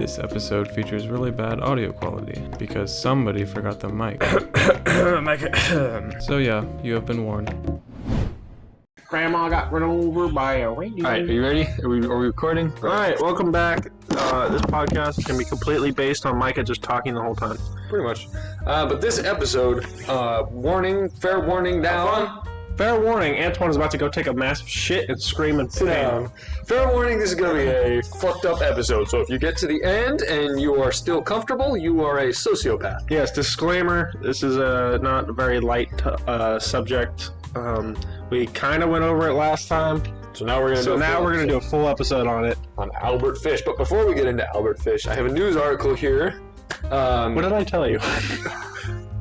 This episode features really bad audio quality because somebody forgot the mic. So yeah, you have been warned. Grandma got run over by a reindeer. Alright, are you ready? Are we recording? Alright, welcome back. This podcast can be completely based on Micah just talking the whole time. Pretty much. But this episode, fair warning down. Fair warning, Antoine is about to go take a massive shit and scream and Sit down. Fair warning, this is going to be a fucked up episode, so if you get to the end and you are still comfortable, you are a sociopath. Yes, disclaimer, this is not a very light subject. We kind of went over it last time. So now we're going to do a full episode on it. On Albert Fish. But before we get into Albert Fish, I have a news article here. What did I tell you?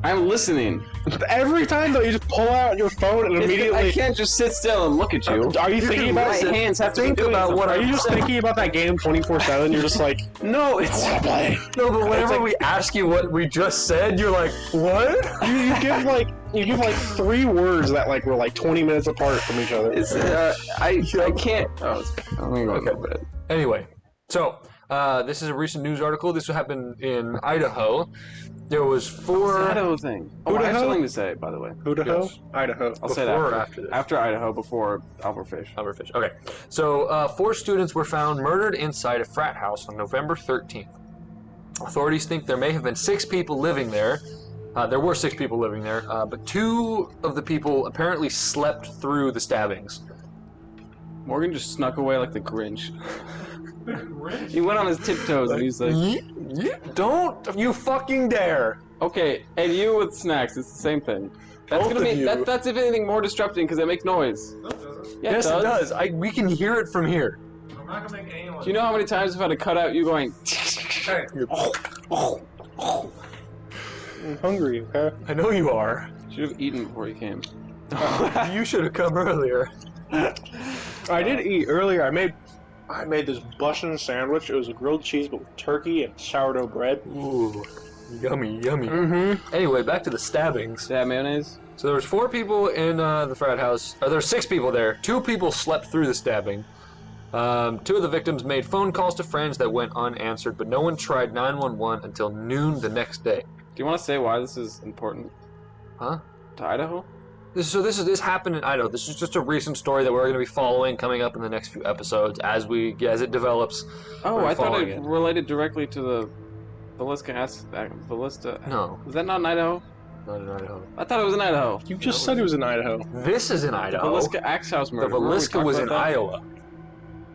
I'm listening. Every time though, you just pull out your phone and immediately. I can't just sit still and look at you. Are you thinking about my hands have to think about what? Are you just thinking about that game 24/7? You're just like, no, it's I want to play. No, but whenever we ask you what we just said, you're like, what? You give like 3 words that like were like 20 minutes apart from each other. It's I can't. Oh, I'm gonna go to bed. Anyway, so this is a recent news article. This happened in Idaho. There was 4. Idaho thing. Oh, I have something to say, by the way. Idaho? Yes. Idaho. I'll say that Before or after this? After Idaho, before Albert Fish. Albert Fish. Okay. So 4 students were found murdered inside a frat house on November 13th. Authorities think there may have been 6 people living there. There were 6 people living there, but 2 of the people apparently slept through the stabbings. Morgan just snuck away like the Grinch. He went on his tiptoes and he's like, Don't you fucking dare! okay, and you with snacks, it's the same thing. That's Both gonna of be you. that's if anything more disrupting because it makes noise. No, it doesn't. Yeah, Yes, it does. We can hear it from here. I'm not gonna make anyone. Do you know how many times I've had to cut out you going? Okay. I'm hungry, okay? I know you are. Should have eaten before you came. You should have come earlier. I did eat earlier. I made this bussin' sandwich. It was a grilled cheese but with turkey and sourdough bread. Ooh, yummy, yummy. Mm-hmm. Anyway, back to the stabbings. Did that mayonnaise? So there was 4 people in the frat house. There were 6 people there. 2 people slept through the stabbing. 2 of the victims made phone calls to friends that went unanswered, but no one tried 911 until noon the next day. Do you want to say why this is important? Huh? To Idaho? This happened in Idaho. This is just a recent story that we're going to be following coming up in the next few episodes as it develops. Oh, I thought it following related directly to the Ballista. No, Was that not in Idaho? not in Idaho. I thought it was in Idaho. You just said it was in Idaho. This is in The Idaho. Villisca Axe House The murder. Remember we Villisca talked was about in that? Iowa.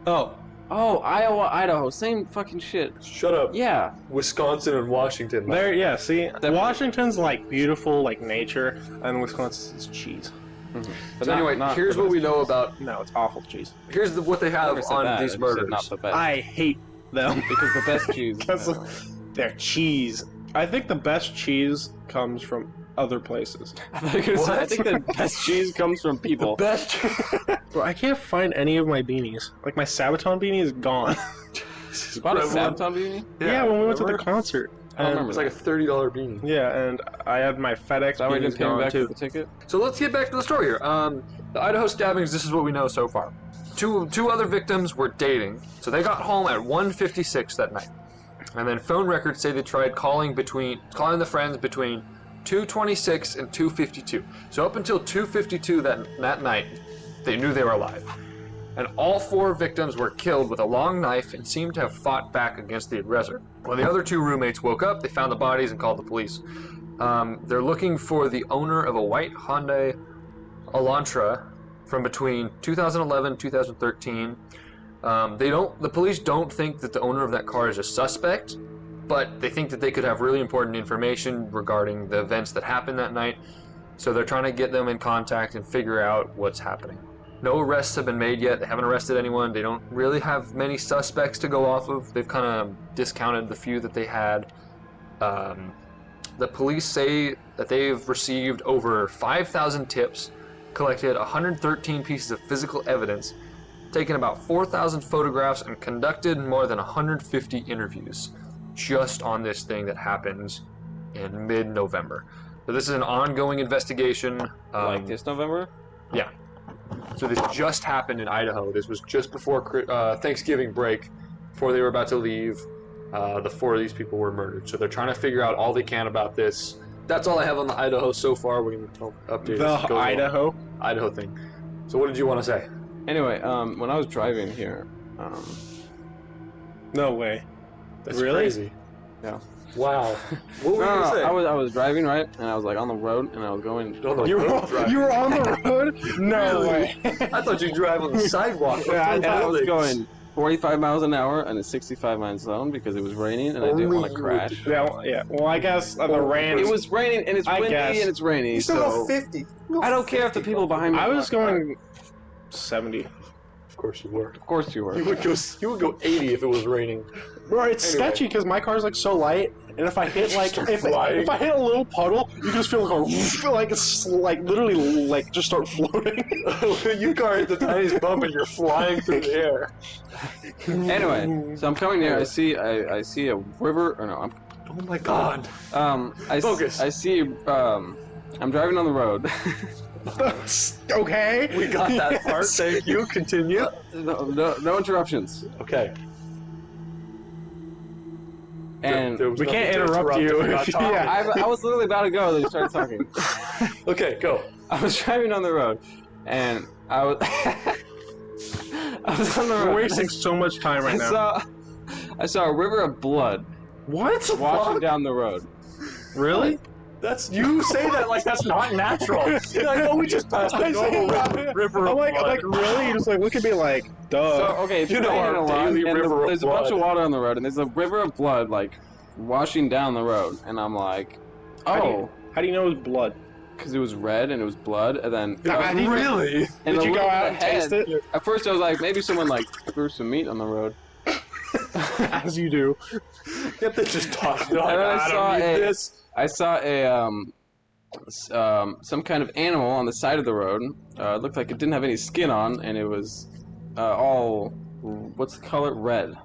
Oh, Oh, Iowa, Idaho. Same fucking shit. Shut up. Yeah. Wisconsin and Washington. there. Yeah. See, Definitely. Washington's like beautiful, like nature, and Wisconsin's cheese. Mm-hmm. So anyway, here's what we know about. No, it's awful cheese. Here's what they have Never said on that, these I just said murders. Not the best. I hate them. Because the best cheese. Because they're cheese. I think the best cheese comes from other places. I think the best cheese comes from people. Best. Bro, I can't find any of my beanies. Like my Sabaton beanie is gone. You bought a Sabaton beanie? Yeah, when we went to the concert. I don't remember. It's like a $30 beanie. Yeah, and I had my FedEx That way you beanies didn't pay me gone back too. for the ticket? So let's get back to the story here. The Idaho stabbings, this is what we know so far. Two other victims were dating, so they got home at 1:56 that night. And then phone records say they tried calling the friends between 2:26 and 2:52. So up until 2:52 that night, they knew they were alive. And all 4 victims were killed with a long knife and seemed to have fought back against the aggressor. When the other 2 roommates woke up, they found the bodies and called the police. They're looking for the owner of a white Hyundai Elantra from between 2011 and 2013. The police don't think that the owner of that car is a suspect, but they think that they could have really important information regarding the events that happened that night. So they're trying to get them in contact and figure out what's happening. No arrests have been made yet. They haven't arrested anyone. They don't really have many suspects to go off of. They've kind of discounted the few that they had. The police say that they've received over 5,000 tips, collected 113 pieces of physical evidence, taken about 4,000 photographs, and conducted more than 150 interviews just on this thing that happens in mid-November. So this is an ongoing investigation. Like this November? Yeah. So this just happened in Idaho. This was just before Thanksgiving break, before they were about to leave. the 4 of these people were murdered. So they're trying to figure out all they can about this. That's all I have on the Idaho so far. We're going to update The Idaho thing. So what did you want to say? Anyway, when I was driving here, No way. That's Really? crazy. Yeah. Wow. What were you no, going to say? I was driving, right? And I was like on the road, and I was going. On the You road driving. were on the road? No way. I thought you drive on the sidewalk. And I was going 45 miles an hour in a 65 mile zone because it was raining and I didn't want to crash. Yeah. Well, I guess the rain. It was raining and it's I windy guess. and it's rainy. You still So go 50. I don't care if the people behind me. I was going 70. Of course you were. Of course you were. You would go 80 if it was raining. Bro, it's Anyway. sketchy because my car's like so light, and if I hit like if I hit a little puddle, you just feel like it's like literally like just start floating. You car hit the tiniest bump and you're flying through the air. Anyway, so I'm coming here. I see a river. Or no, Oh my god. Focus. I see. I'm driving on the road. Okay. We got that part. Thank you. Continue. No interruptions. Okay. And There was we nothing can't to interrupt you. if you're not talking. Yeah. I was literally about to go. Then you started talking. Okay, go. I was driving on the road, and I was. I was on the road. We're wasting so much time right now. I saw a river of blood What? washing down the road. Really? That's you say that like that's not natural. You're like, oh, we just passed a normal river I'm of like blood. really? You just like look at me like, duh. So okay, if You you know know our a lot, daily and river of there's a bunch of blood. water on the road, and there's a river of blood like washing down the road, and I'm like, How do you know it was blood? because it was red and it was blood, and then Really? and Did a you go little out bit and taste ahead- it? At first, I was like, maybe someone like threw some meat on the road. As you do. You have to just talk. And then I saw a some kind of animal on the side of the road. It looked like it didn't have any skin on, and it was all what's the color? Red.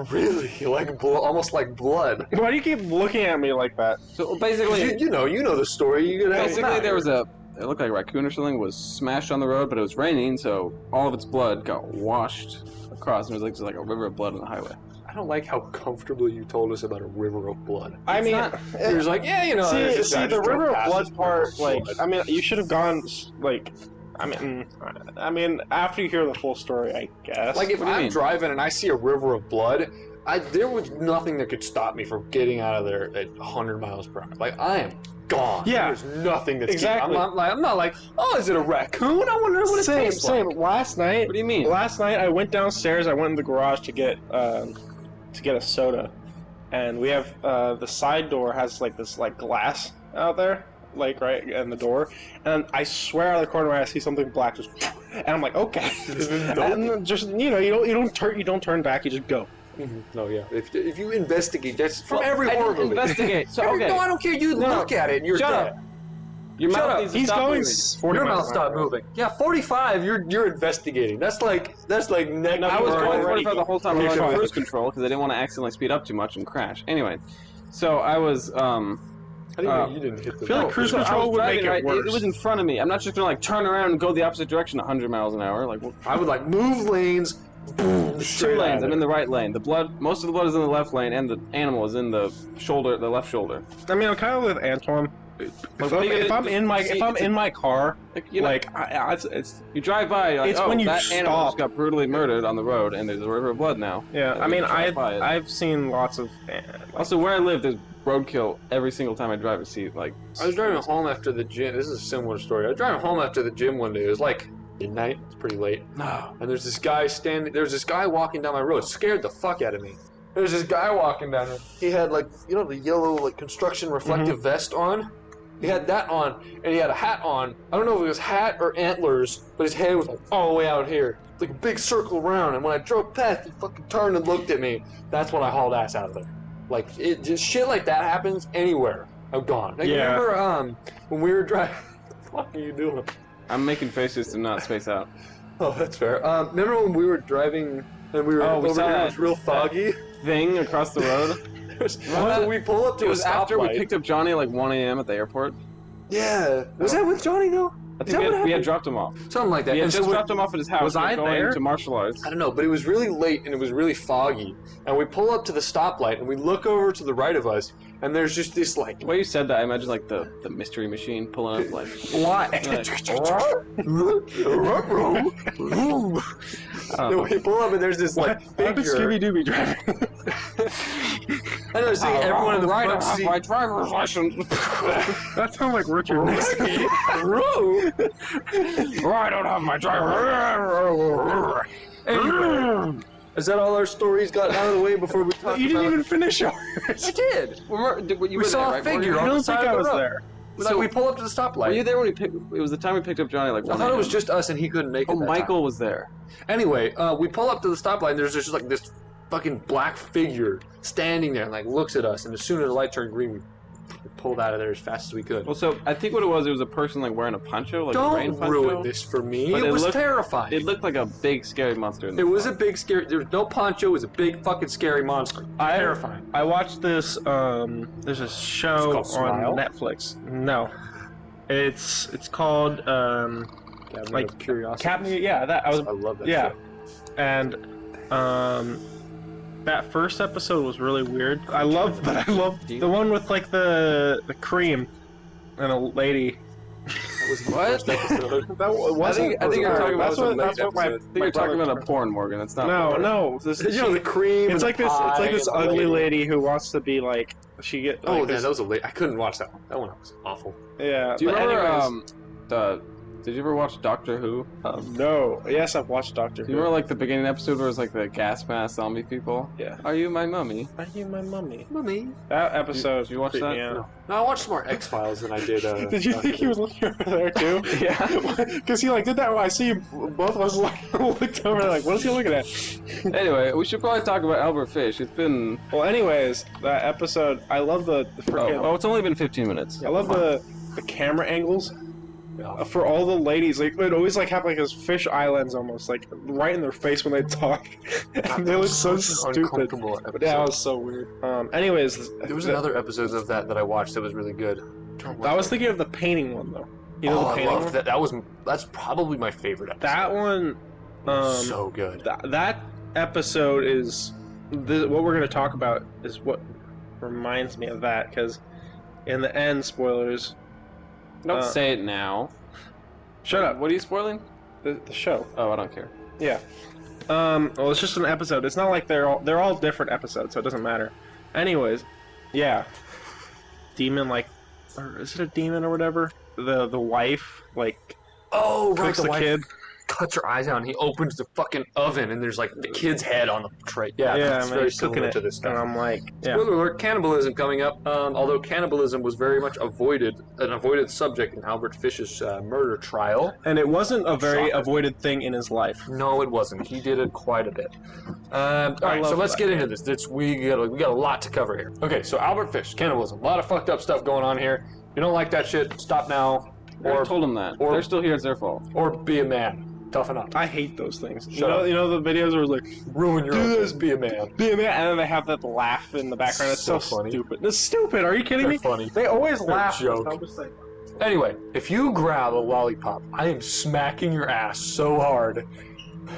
Really? Like almost like blood. Why do you keep looking at me like that? So basically, You know the story. You could have basically there was it looked like a raccoon or something was smashed on the road, but it was raining, so all of its blood got washed across, and it was like just like a river of blood on the highway. I don't like how comfortably you told us about a river of blood. I mean, You're just like, yeah, you know. there's this guy see the just drove river of past blood this part. river Like, of blood. I mean, you should have gone like. I mean, after you hear the full story, I guess. Like if What do you I'm mean? driving and I see a river of blood, there was nothing that could stop me from getting out of there at 100 miles per hour. Like I am gone. Yeah. There's nothing that's Exactly. I'm not like, oh, is it a raccoon? I wonder what it same, tastes same. like. Last night, What do you mean? Last night I went downstairs. I went in the garage to get a soda, and we have the side door has like this like glass out there, like right in the door, and I swear out of the corner of my eye I see something black just, and I'm like okay, and then just you don't turn back, you just go. No, yeah. If you investigate, that's from every I horror didn't movie. investigate. So okay, No, I don't care. You No, look at it and you're shut dead. up. Your Shut mouth up. needs to He's stop going moving. 40 Your miles mouth an stopped hour. moving. Yeah, 45. You're investigating. That's like neck. No, I was We're going already 45 the whole time. I Okay, was on fine. cruise control because I didn't want to accidentally speed up too much and crash. Anyway, so I was I didn't know you didn't hit the. I feel like cruise so I control was would make driving, it right? worse. It was in front of me. I'm not just gonna like turn around and go the opposite direction 100 miles an hour. Like I would like move lanes. Boom. two lanes. I'm in the right lane. The blood, most of the blood is in the left lane, and the animal is in the shoulder, the left shoulder. I mean, I'm kind of with Antoine. What are you If gonna- if I'm in my car, Like, you know, like it's you drive by, you're like, it's oh, when you that animal stop. just got brutally murdered on the road, and there's a river of blood now. yeah. And I you mean, drive by it. I've seen lots of. Also, where I live, there's roadkill every single time I drive a seat. Like, I was driving home after the gym. This is a similar story. I was driving home after the gym one day. It was like midnight. It's pretty late. no. And there's this guy walking down my road. It scared the fuck out of me. There's this guy walking down there. He had like, you know, the yellow like construction reflective vest on. He had that on, and he had a hat on. I don't know if it was hat or antlers, but his head was all the way out here. Like a big circle around. And when I drove past, he fucking turned and looked at me. That's when I hauled ass out of there. Like, it just shit like that happens anywhere. I'm gone. Like, Yeah. remember when we were driving? What the fuck are you doing? I'm making faces to not space out. Oh, that's fair. Remember when we were driving and we were Oh, we over saw here, it that. was real foggy? Thing across the road. So we pull up to It a was after we stoplight. picked up Johnny at like 1 a.m. at the airport. Yeah. Was that with Johnny, though? I think we had dropped him off. Something like that. We had And just so dropped him off at his house. Was We were I going there? to martial arts. I don't know, but it was really late and it was really foggy. And we pull up to the stoplight and we look over to the right of us, and there's just this like. The way you said that, I imagine like the mystery machine pulling up like. Why? Then we pull up and there's this like figure. Scooby-Doo be driving? I know, seeing everyone in the front seat. My driver's license. That sounds like Richard Nixon. I don't have my driver. Anyway, is that all our stories got out of the way before we talked You didn't about even finish yours. I did. We saw a figure I on don't the think side I of was the road. there. So we pull up to the stoplight. Were you there when it was the time we picked up Johnny? Like I thought it was just us and he couldn't make it. Oh, that Michael time. was there. Anyway, we pull up to the stoplight and there's just like this fucking black figure standing there and like looks at us, and as soon as the light turned green, we pulled out of there as fast as we could. Well, so I think what it was a person like wearing a poncho, like a rain Don't poncho. ruin this for me. But It was looked- terrifying. It looked like a big scary monster. In the It was a front. big scary. There was no poncho. It was a big fucking scary monster. Terrifying. I watched this. There's a show It's called on Smile? Netflix. No, it's called Cabinet like of Curiosity. Cabinet. Yeah, that I was. I love that Yeah, show. and that first episode was really weird. I love the one with like the cream and a lady. That was the What? first episode. That wasn't. I think you're talking about that's what, some that's what my. I think you're talking about a porn, Morgan. It's not. No, porn. no. This, You know, the cream. it's and like the this. It's pie like this and the ugly lady who wants to be like. She get. Like, Oh, yeah, this, that was a late. I couldn't watch that one. That one was awful. yeah. Do you but remember anyways, did you ever watch Doctor Who? no. Yes, I've watched Doctor Do Who. you remember like the beginning episode where it was like the gas mask zombie people? Yeah. Are you my mummy? Are you my mummy? Mummy. That episode. Did you watch creeped that? me out. No, I watched more X Files than I did. Did you think he was looking over there too? Yeah. Because he like did that. I see both of us like looked over there, like, what is he looking at? Anyway, we should probably talk about Albert Fish. It's been Well, anyways, that episode. I love the freaking. oh, it's only been 15 minutes. I love the camera angles. Yeah. For all the ladies, like it always like have like his fish eye lens almost like right in their face when they talk, and they look so stupid. Uncomfortable But yeah, it was so weird. Anyways, There was another episode of that I watched that was really good. I was thinking of the painting one though. You know Oh, the I painting loved one? that. That's probably my favorite episode. That one. It was so good. That episode is what we're going to talk about is what reminds me of that because in the end, spoilers. Don't say it now. Shut up. What are you spoiling? The show. Oh, I don't care. Yeah. Well, it's just an episode. It's not like they're all different episodes, so it doesn't matter. Anyways, yeah. Demon or is it a demon or whatever? The wife Oh, right. cooks the kid. Cuts her eyes out and he opens the fucking oven and there's like the kid's head on the tray. Yeah, Yeah, it's and very he's cooking similar it. to this And stuff. I'm like, yeah. Spoiler alert, cannibalism coming up. Although cannibalism was very much an avoided subject in Albert Fish's murder trial. And it wasn't a very Shocker. avoided thing in his life. No, it wasn't. He did it quite a bit. All right, so love let's that get man. into this. We got a lot to cover here. Okay, so Albert Fish, cannibalism, a lot of fucked up stuff going on here. If you don't like that shit, stop now, I told them that. or- They're still here. It's their fault. or be a man. Toughen up. I hate those things. Shut up. You know the videos where it's like, Ruin your Do own this. life, be a man. be a man, and then they have that laugh in the background. It's so, So funny. stupid. It's stupid. Are you kidding They're me? funny. They always They're laugh. a joke. I'm just like, Anyway, if you grab a lollipop, I am smacking your ass so hard.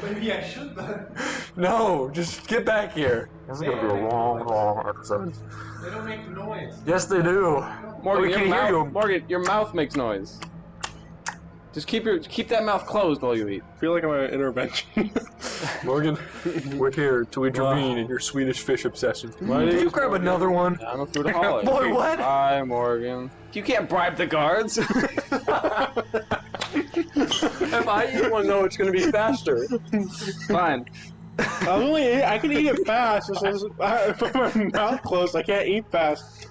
maybe I should then. No, just get back here. This is gonna be a long episode. They don't make noise. Yes, they do. Morgan, we your can hear mouth, you. Morgan, your mouth makes noise. Just keep that mouth closed while you eat. I feel like I'm at an intervention. Morgan, we're here to intervene in your Swedish fish obsession. Why Can did you you- grab another one? I'm a foodaholic. Boy, what? Hi, Morgan. You can't bribe the guards. If I eat one, though, it's going to be faster. Fine. I can eat it fast. If I put my mouth closed, I can't eat fast.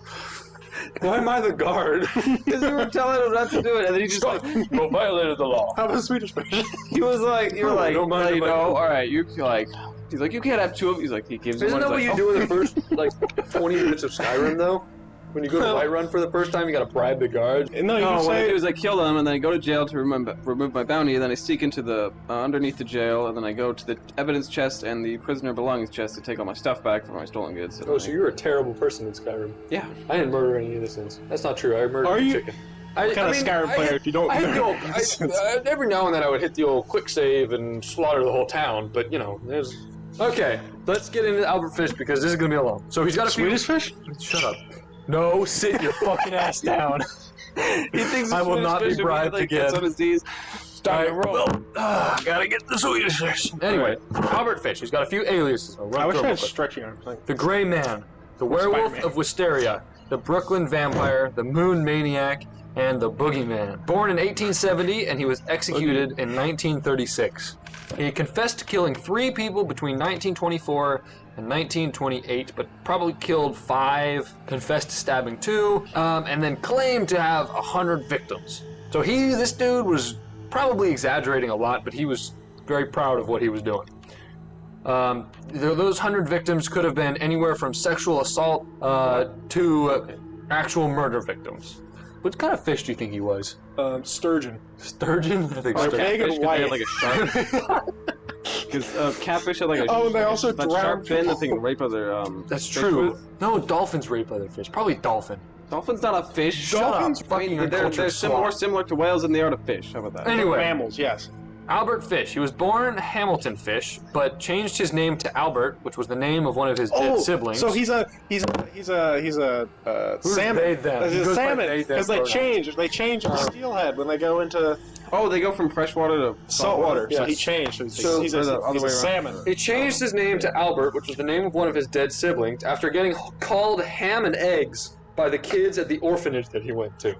Why am I the guard? Because you were telling him not to do it, and then he just like, You violated the law. How about Swedish fish? he was like, you were like, Don't mind you if I know, do. all right, you're like, he's like, you can't have two of. He's like, he gives him Isn't one. that what he's you like, do in the first, like, 20 minutes of Skyrim, though? When you go to Whiterun for the first time, you gotta bribe the guard. No, you No, can what I say do is I kill them, and then I go to jail to remove my bounty, and then I sneak into the underneath the jail, and then I go to the evidence chest and the prisoner belongings chest to take all my stuff back for my stolen goods. Oh, so you're a terrible person in Skyrim. Yeah. I didn't murder any innocents. That's not true. I murdered Are a you- chicken. I kind of Skyrim player if you don't I hit the old, know. every now and then I would hit the old quick save and slaughter the whole town, but you know, there's... Okay, let's get into Albert Fish because this is gonna be long. So he's got a Swedish fish? Shut up. No, sit your fucking ass down. He thinks I will not be bribed again. On his knees. Start to roll. Gotta get the Swedish fish. Anyway, Albert Fish. He's got a few aliases. I wish I had stretching arms. The Gray Man, the Werewolf Spider-Man. of Wysteria, the Brooklyn Vampire, the Moon Maniac, and the Boogeyman. Born in 1870, and he was executed in 1936. He confessed to killing 3 people between 1924 and 1928, but probably killed 5, confessed to stabbing 2, and then claimed to have 100 victims. So this dude was probably exaggerating a lot, but he was very proud of what he was doing. Those 100 victims could have been anywhere from sexual assault to actual murder victims. What kind of fish do you think he was? Sturgeon. Sturgeon? I think Like sturgeon. big and white. Like a shark. Because catfish have like a Oh, and they also that drown sharp fin that people. they can rape other That's fish true. with. No, dolphins rape other fish. Probably dolphin. Dolphin's not a fish. Shut Dolphins- up. Fucking they're uncultured sloth. more similar to whales than they are to fish. How about that? Anyway, Mammals, yes. Albert Fish. He was born Hamilton Fish, but changed his name to Albert, which was the name of one of his dead siblings. So he's a salmon. they, them? He He's goes a by salmon they, them because they pronouns. change steelhead when they go into Oh, they go from freshwater to saltwater. So Yes. he changed. So So- he's or the other a way around. salmon. He changed his name to Albert, which was the name of one of his dead siblings, after getting called ham and eggs by the kids at the orphanage that he went to.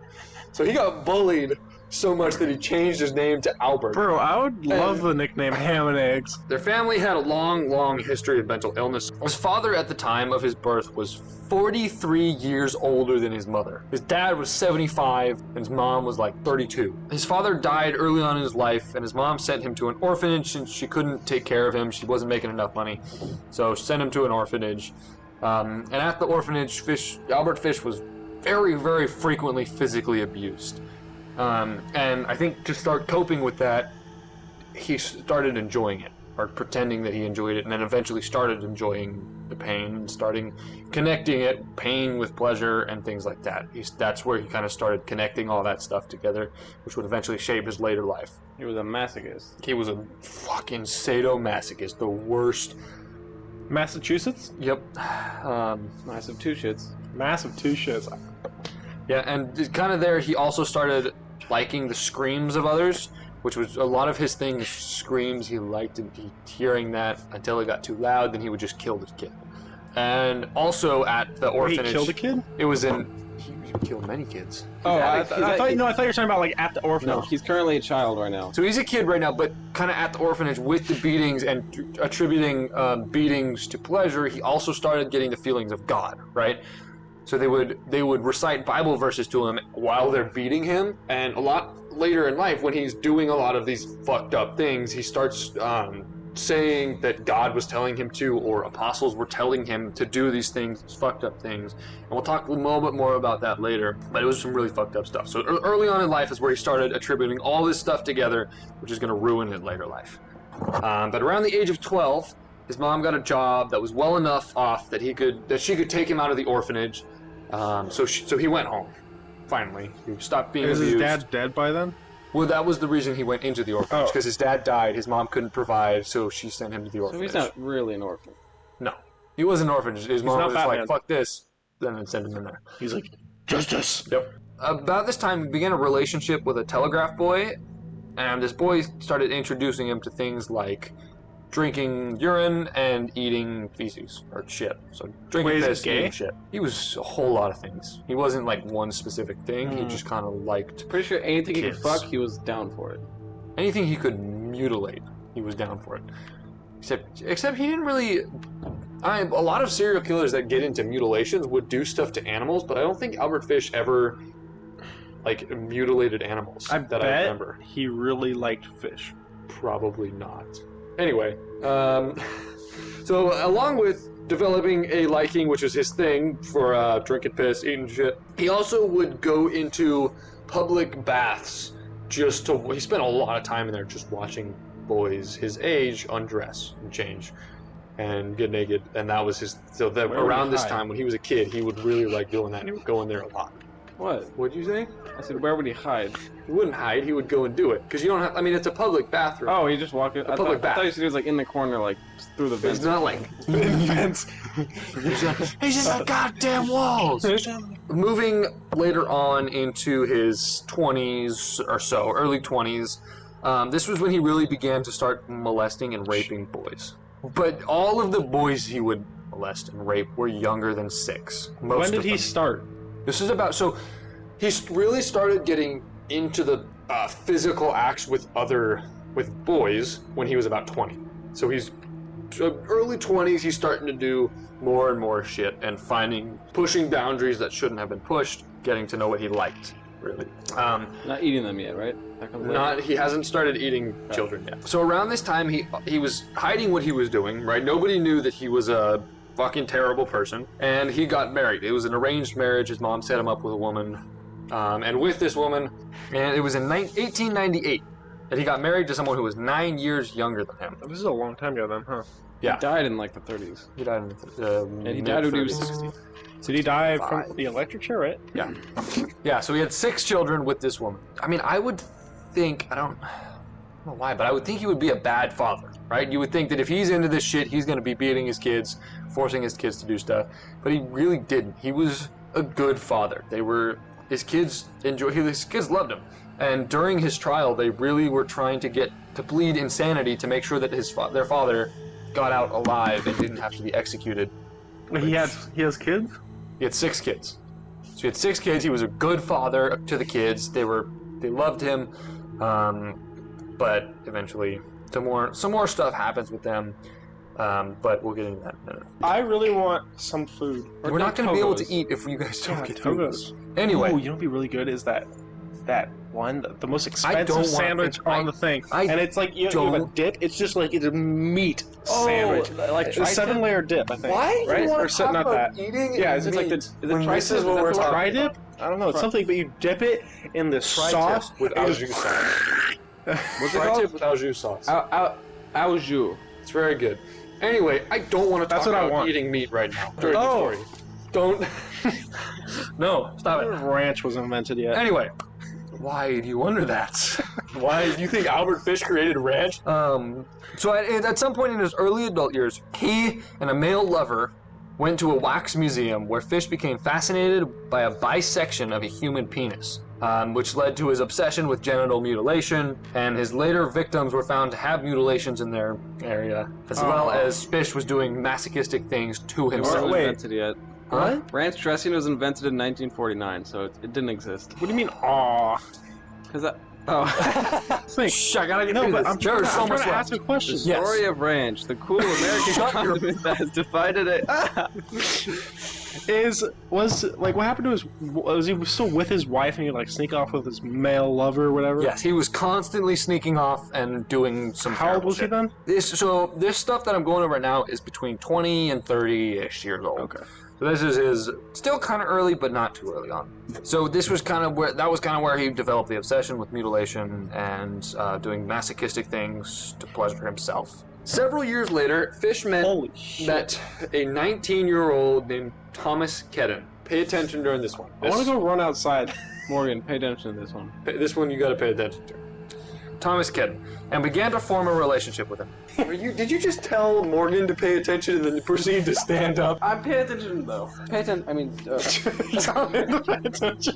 So he got bullied so much that he changed his name to Albert. Bro, I would love the nickname Ham and Eggs. Their family had a long, long history of mental illness. His father at the time of his birth was 43 years older than his mother. His dad was 75, and his mom was like 32. His father died early on in his life, and his mom sent him to an orphanage since she couldn't take care of him. She wasn't making enough money. So she sent him to an orphanage. And at the orphanage, Albert Fish was very, very frequently physically abused. And I think to start coping with that, he started enjoying it, or pretending that he enjoyed it, and then eventually started enjoying the pain, and starting connecting pain with pleasure and things like that. That's where he kind of started connecting all that stuff together, which would eventually shape his later life. He was a masochist. He was a fucking sadomasochist, the worst. Massachusetts? Yep. Massive two shits. Massive two shits. Yeah, and kind of there, he also started liking the screams of others, which was a lot of his things, screams. He liked hearing that until it got too loud, then he would just kill the kid. And also at the orphanage... He killed a kid? It was in... He killed many kids. Oh, I thought you were talking about like at the orphanage. No, he's currently a child right now. So he's a kid right now, but kind of at the orphanage with the beatings and attributing beatings to pleasure, he also started getting the feelings of God, right? So they would recite Bible verses to him while they're beating him, and a lot later in life, when he's doing a lot of these fucked up things, he starts saying that God was telling him to, or apostles were telling him to do these things, these fucked up things. And we'll talk a little bit more about that later, but it was some really fucked up stuff. So early on in life is where he started attributing all this stuff together, which is going to ruin his later life. But around the age of 12, his mom got a job that was well enough off that she could take him out of the orphanage. So he went home. Finally, he stopped being abused. Is his dad dead by then? Well, that was the reason he went into the orphanage, because his dad died, his mom couldn't provide, so she sent him to the So orphanage. he's not really an orphan. No. He was an orphanage. His mom not was like, Batman. fuck this, then send him in there. He's like, justice. Yep. About this time, he began a relationship with a telegraph boy, and this boy started introducing him to things like drinking urine and eating feces, or shit. So drinking Wait, is he piss, gay? eating shit. He was a whole lot of things. He wasn't like one specific thing, he just kind of liked Pretty sure anything he could Kids. fuck, he was down for it. anything he could mutilate, he was down for it. Except he didn't really... a lot of serial killers that get into mutilations would do stuff to animals, but I don't think Albert Fish ever, like, mutilated animals I that bet I remember. he really liked fish. Probably not. Anyway, so along with developing a liking, which was his thing, for drinking piss, eating shit, he also would go into public baths just to... He spent a lot of time in there just watching boys his age undress and change and get naked, and that was his... So that Where would around he this hide? time, when he was a kid, he would really like doing that, and he would go in there a lot. What? What'd you say? I said, where would he hide? He wouldn't hide. He would go and do it because you don't have. I mean, it's a public bathroom. Oh, he just walked in. I public thought bath. you said he was like in the corner, like through the vents. It's not like vents. He's in the goddamn walls. Moving later on into his 20s or so, early 20s, this was when he really began to start molesting and raping boys. But all of the boys he would molest and rape were younger than 6. When did he start? This is about, so he really started getting into the physical acts with boys when he was about 20. So he's early 20s, he's starting to do more and more shit and pushing boundaries that shouldn't have been pushed, getting to know what he liked, really. Not eating them yet, right? That comes later. He hasn't started eating children yet. So around this time, he was hiding what he was doing, right? Nobody knew that he was a fucking terrible person, and he got married. It was an arranged marriage. His mom set him up with a woman, and with this woman, and it was in 1898 that he got married to someone who was 9 years younger than him. This is a long time ago then, huh? Yeah. He died in like the 30s. He died in And he died when he was 60. 60. Did he die from the electric chair, right? Yeah. Yeah, so he had 6 children with this woman. I mean, I would think, I don't know why, but I would think he would be a bad father, right? You would think that if he's into this shit, he's going to be beating his kids, forcing his kids to do stuff. But he really didn't. He was a good father. His kids loved him. And during his trial, they really were trying to plead insanity to make sure that their father got out alive and didn't have to be executed. He has kids? He had 6 kids. So he had 6 kids. He was a good father to the kids. They loved him. But eventually some more stuff happens with them. But we'll get into that in a minute. I really want some food. We're not going to be able to eat if you guys don't get food. Anyway. Ooh, you know what'd be really good is that one, the most I don't expensive want sandwich I- on the thing. I And it's like, you have a don't- dip, it's just like, it's a meat sandwich. like It's a 7-layer dip, I think. Why? Right? You want Or to something talk like about that. eating? Yeah, and is it like meat the when tri-tip? this is what we're talking Tri about? dip? I don't know. It's something, but you dip it in the sauce. With au jus sauce. What's it Tri-tip called? with au jus sauce. Au jus. It's very good. Anyway, I don't want to talk That's what I about want. eating meat right now during the Oh. story. Don't. No, stop it. Ranch wasn't invented yet. Anyway, why do you wonder that? Why do you think Albert Fish created ranch? So at some point in his early adult years, he and a male lover went to a wax museum where Fish became fascinated by a bisection of a human penis, which led to his obsession with genital mutilation, and his later victims were found to have mutilations in their area, as well as Fish was doing masochistic things to It himself. wasn't Wait. invented yet. What? Ranch dressing was invented in 1949, so it didn't exist. What do you mean, aw? Because Think. Shh, I gotta get No, through but this. I'm trying There's to, so I'm trying much to left. ask a question. the Yes. story of ranch, the cool American condiment that has divided it. What happened to was he still with his wife and he like sneak off with his male lover or whatever? Yes, he was constantly sneaking off and doing some. How old terrible was he shit. then? This stuff that I'm going over right now is between 20 and 30-ish years old. Okay. So this is his still kind of early, but not too early on. So this was kind of where he developed the obsession with mutilation and doing masochistic things to pleasure himself. Several years later, Fish met Holy shit. a 19-year-old named Thomas Kedden. Pay attention during this one. I want to go run outside. Morgan, pay attention to this one. This one you got to pay attention to. Thomas Kedden, and began to form a relationship with him. Did you just tell Morgan to pay attention and then proceed to stand up? I'm paying attention though. Pay attention. I mean, Tell him to pay attention.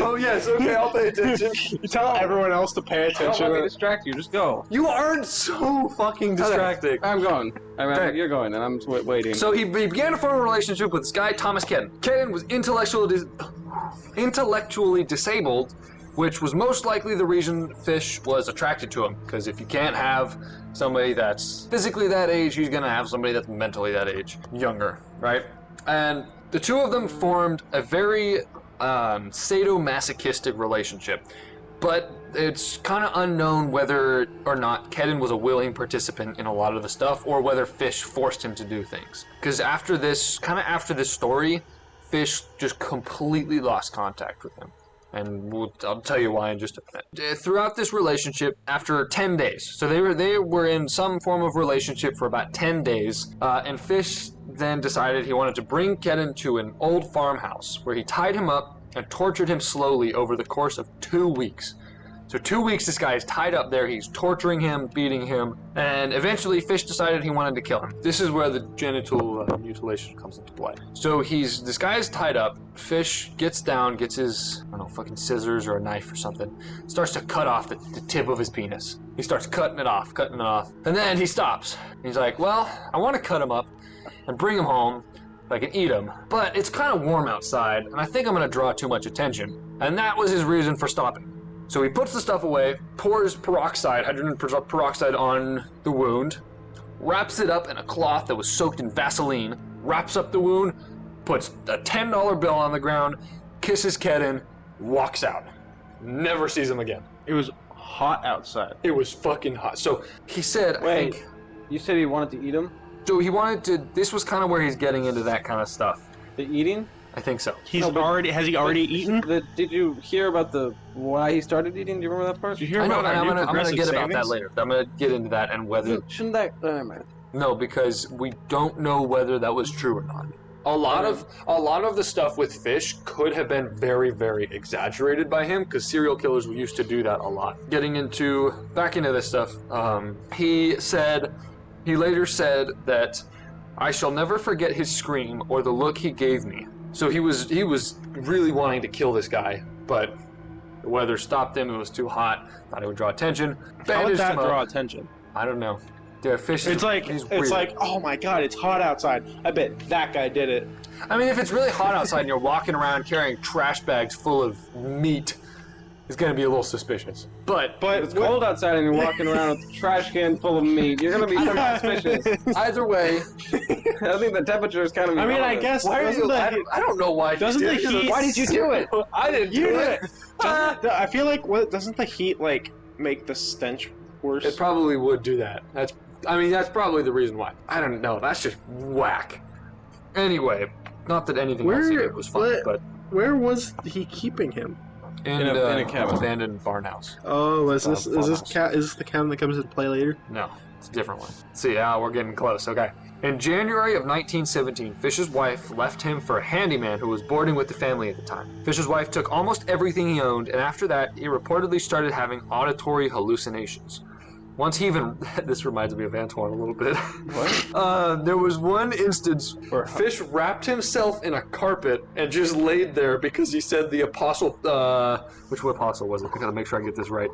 Oh yes, okay, I'll pay attention. You tell everyone else to pay don't let me attention. distract you. Just go. You aren't so fucking distracting. I'm going. Okay. You're going, and I'm waiting. So he began to form a relationship with this guy, Thomas Kedden. Kedden was intellectually disabled, which was most likely the reason Fish was attracted to him. Because if you can't have somebody that's physically that age, he's gonna have somebody that's mentally that age, younger, right? And the two of them formed a very sadomasochistic relationship. But it's kind of unknown whether or not Kedden was a willing participant in a lot of the stuff, or whether Fish forced him to do things. Because after this story, Fish just completely lost contact with him. And I'll tell you why in just a minute. Throughout this relationship, after 10 days, so they were in some form of relationship for about 10 days, and Fish then decided he wanted to bring Kedden to an old farmhouse, where he tied him up, and tortured him slowly over the course of 2 weeks. So 2 weeks this guy is tied up there, he's torturing him, beating him, and eventually Fish decided he wanted to kill him. This is where the genital mutilation comes into play. So this guy is tied up, Fish gets down, gets his, I don't know, fucking scissors or a knife or something, starts to cut off the tip of his penis. He starts cutting it off, and then he stops. He's like, well, I want to cut him up and bring him home so I can eat him, but it's kind of warm outside, and I think I'm going to draw too much attention. And that was his reason for stopping. So he puts the stuff away, pours hydrogen peroxide on the wound, wraps it up in a cloth that was soaked in Vaseline, wraps up the wound, puts a $10 bill on the ground, kisses Kedden, walks out. Never sees him again. It was hot outside. It was fucking hot. So he said, Wait, you said he wanted to eat him? So he wanted to, this was kind of where he's getting into that kind of stuff. The eating? I think so. Has he already eaten? Did you hear about why he started eating? Do you remember that part? Did you hear I know, about and our new I'm gonna get progressive about that savings? later. I'm gonna get into that and whether... Shouldn't that... No, because we don't know whether that was true or not. A lot of the stuff with Fish could have been very, very exaggerated by him, because serial killers used to do that a lot. Getting back into this stuff, he later said that, I shall never forget his scream or the look he gave me. So he was really wanting to kill this guy, but the weather stopped him, it was too hot, thought it would draw attention. How would that draw attention? I don't know. Dude, Fish It's like, oh my god, it's hot outside. I bet that guy did it. I mean, if it's really hot outside and you're walking around carrying trash bags full of meat, it's gonna be a little suspicious. But If it's cold outside and you're walking around with a trash can full of meat, you're gonna be suspicious. either way, I think the temperature is kind of... I mean, I guess... I don't know why. Doesn't the heat... Why did you do it? I didn't do it. I feel like, doesn't the heat, like, make the stench worse? It probably would do that. That's probably the reason why. I don't know. That's just whack. Anyway, not that anything else he did was fun, but Where was he keeping him? in a cabin. abandoned farmhouse. Oh, is this farmhouse. the cabin that comes into play later? No, it's a different one. See, we're getting close. Okay. In January of 1917, Fish's wife left him for a handyman who was boarding with the family at the time. Fish's wife took almost everything he owned, and after that, he reportedly started having auditory hallucinations. Once he even... This reminds me of Antoine a little bit. What? There was one instance where Fish wrapped himself in a carpet and just laid there because he said the apostle... which apostle was it? I gotta make sure I get this right.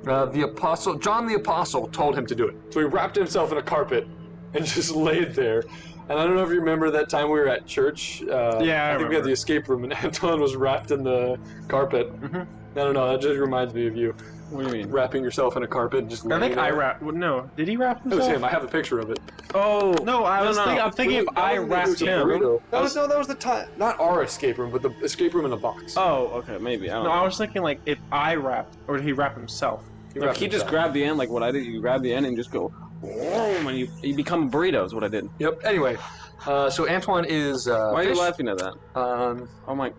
John the Apostle told him to do it. So he wrapped himself in a carpet and just laid there. And I don't know if you remember that time we were at church. Yeah, I think we had the escape room and Antoine was wrapped in the carpet. Mm-hmm. I don't know, that just reminds me of you. What do you mean? Wrapping yourself in a carpet and just I think I there. wrapped... No, did he wrap It himself? was him, I have a picture of it. Oh, no, I'm thinking if I wrapped him. That was the time. Not our escape room, but the escape room in the box. Oh, okay, maybe. I don't No, know. I was thinking like if I wrapped, or did he wrap himself? Like, he just grabbed the end, like what I did. You grab the end and just go, boom, and you become a burrito is what I did. Yep. Anyway, so Antoine is. Why are you Fish. laughing at that? Oh my!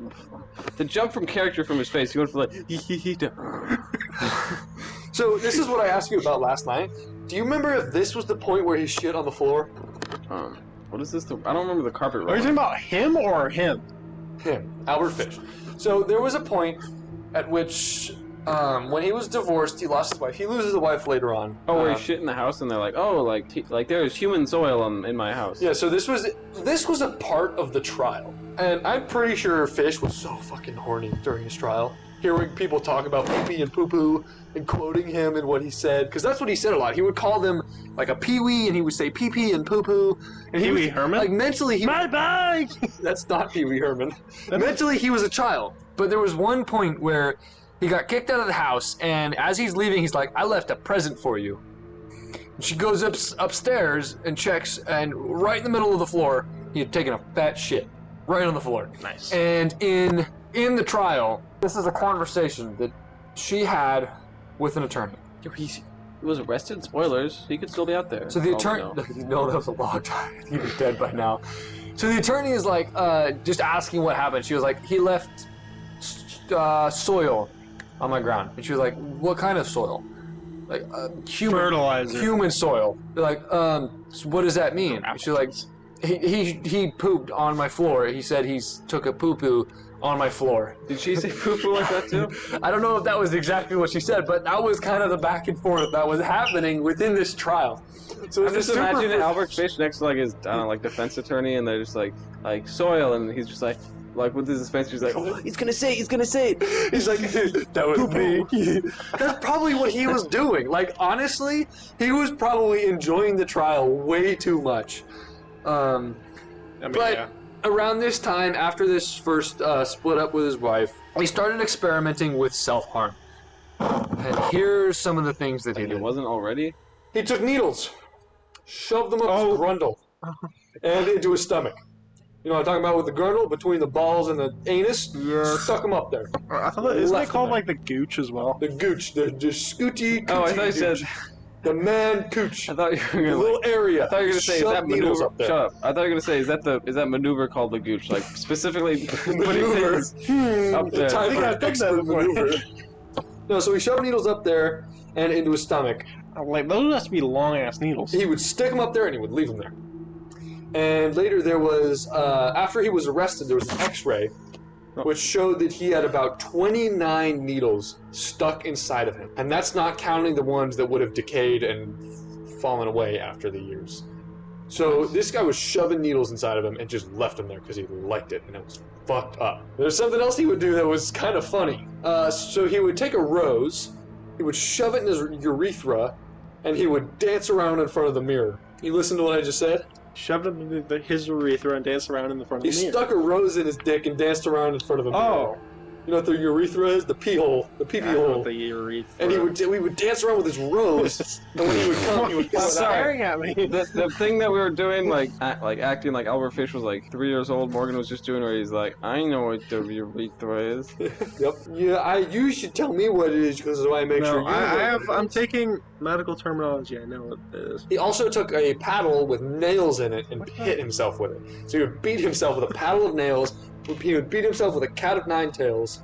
The jump from character from his face, he went for like. So this is what I asked you about last night. Do you remember if this was the point where he shit on the floor? What is this? I don't remember the carpet. Are you talking about him or him? Him, Albert Fish. So there was a point at which, when he was divorced, he lost his wife. He loses a wife later on. Oh, where he shit in the house, and they're like, oh, like there's human soil in my house. Yeah. So this was a part of the trial, and I'm pretty sure Fish was so fucking horny during his trial, hearing people talk about pee-pee and poo-poo and quoting him and what he said, because that's what he said a lot. He would call them like a pee-wee, and he would say pee-pee and poo-poo. And Pee-wee Herman? Like mentally, My bag! that's not Pee-wee Herman. Mentally, he was a child. But there was one point where he got kicked out of the house, and as he's leaving, he's like, I left a present for you. And she goes upstairs and checks, and right in the middle of the floor, he had taken a fat shit. Right on the floor. Nice. And in the trial, this is a conversation that she had with an attorney. He was arrested. Spoilers. He could still be out there. So the Oh, attorney... No, that was a long time. He was dead by now. So the attorney is like, just asking what happened. She was like, he left soil on my ground. And she was like, what kind of soil? Like, human... Fertilizer. Human soil. They're like, so what does that mean? And she's like, He pooped on my floor. He said he took a poo-poo on my floor. Did she say poo-poo like that too? I don't know if that was exactly what she said, but that was kind of the back and forth that was happening within this trial. So I'm just imagining Albert Fish next to like his, I don't know, like defense attorney, and they're just like soil, and he's just like with his defense, he's like, oh, he's gonna say it. He's like, that was me. That's probably what he was doing. Like, honestly, he was probably enjoying the trial way too much. Around this time, after this first split up with his wife, he started experimenting with self-harm. And here's some of the things that he did. It wasn't already? He took needles, shoved them up his grundle, and into his stomach. You know what I'm talking about with the grundle, between the balls and the anus? Yes. Stuck them up there. I thought isn't it called like the gooch as well? The gooch, the scooty. Oh, I thought you said the man cooch. I thought you were gonna the little area. I thought you were gonna say is that needles maneuver? up there. Shut up! I thought you were gonna say is that maneuver called the gooch? Like specifically putting Maneuver. things up there. Time for an expert maneuver. No, so he shoved needles up there and into his stomach. Like those has to be long ass needles. He would stick them up there and he would leave them there. And later there was, after he was arrested, there was an x-ray which showed that he had about 29 needles stuck inside of him. And that's not counting the ones that would have decayed and fallen away after the years. So this guy was shoving needles inside of him and just left them there because he liked it, and it was fucked up. There's something else he would do that was kind of funny. So he would take a rose, he would shove it in his urethra, and he would dance around in front of the mirror. You listen to what I just said? Shoved him into his urethra and danced around in the front of the mirror. He stuck a rose in his dick and danced around in front of the mirror. Oh. You know what the urethra is? The pee hole. The pee-pee hole. The urethra. And we would dance around with his rose, and when he would come, he would pull it out. staring at me. The thing that we were doing, like acting like Albert Fish was like 3 years old. Morgan was just doing where he's like, I know what the urethra is. Yep. Yeah, you should tell me what it is because I make sure you know. I'm taking medical terminology. I know what it is. He also took a paddle with nails in it and hit himself with it. So he would beat himself with a paddle of nails. He would beat himself with a cat of nine tails.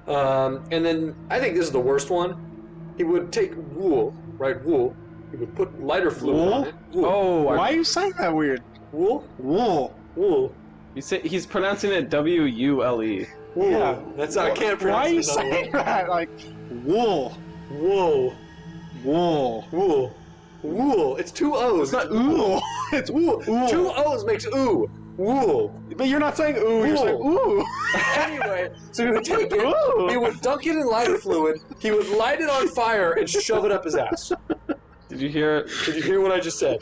And then, I think this is the worst one. He would take wool, right? Wool. He would put lighter fluid on it. Wool. Oh, Why are you saying that weird? Wool? Wool. Wool. You say he's pronouncing it W-U-L-E. Wool. Yeah. That's I can't pronounce Why are you it another saying way. that? Like, wool. Wool. Wool. Wool. Wool. It's two O's. It's not ooh. It's wool. Wool. Two O's makes ooh. Wool. But you're not saying ooh. You're saying ooh. Anyway, so he would take it, Ooh. he would dunk it in lighter fluid, he would light it on fire and shove it up his ass. Did you hear it? Did you hear what I just said?